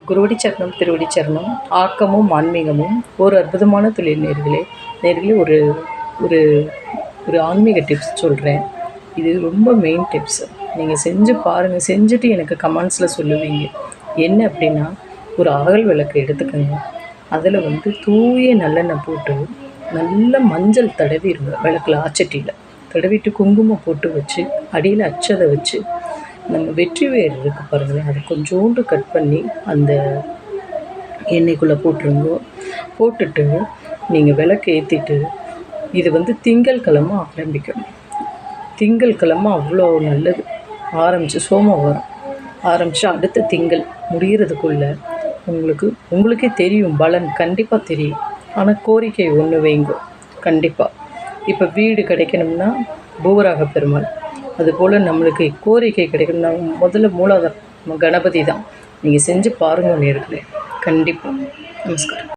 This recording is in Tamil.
குருவடி சரணம் திருவடி சரணம். ஆக்கமும் ஆன்மீகமும் ஒரு அற்புதமான தொழில் நேர்களே. ஒரு ஒரு ஒரு ஆன்மீக டிப்ஸ் சொல்கிறேன். இது ரொம்ப மெயின் டிப்ஸ். நீங்கள் செஞ்சு பாருங்கள். செஞ்சுட்டு எனக்கு கமெண்ட்ஸில் சொல்லுவீங்க. என்ன அப்படின்னா, ஒரு அகல் விளக்கு எடுத்துக்கோங்க. அதில் தூய நல்லெண்ணெய் போட்டு நல்ல மஞ்சள் தடவிடுங்க. விளக்கில் ஆச்சட்டியில் தடவிட்டு குங்குமம் போட்டு வச்சு அடியில் அச்சதை வச்சு நம்ம வெற்றி வேர் இருக்குது பாருங்களேன், அதை கொஞ்சோண்டு கட் பண்ணி அந்த எண்ணெய்க்குள்ளே போட்டுருங்க. போட்டுட்டு நீங்கள் விளக்கு ஏற்றிட்டு இது திங்கட்கிழமை ஆரம்பிக்கணும். திங்கட்கிழமை அவ்வளோ நல்லது. ஆரம்பித்து சோமவாரம் ஆரம்பித்து அடுத்த திங்கள் முடிகிறதுக்குள்ளே உங்களுக்கே தெரியும், பலன் கண்டிப்பாக தெரியும். ஆனால் கோரிக்கை ஒன்று வைங்க கண்டிப்பாக. இப்போ வீடு கிடைக்கணும்னா பூவராக பெருமாள், அதுபோல் நம்மளுக்கு கோரிக்கை கிடைக்கணும்னா முதல்ல மூலாதாரம் கணபதி தான். நீங்கள் செஞ்சு பாருங்கள் நேர்களே, கண்டிப்பாக. நமஸ்காரம்.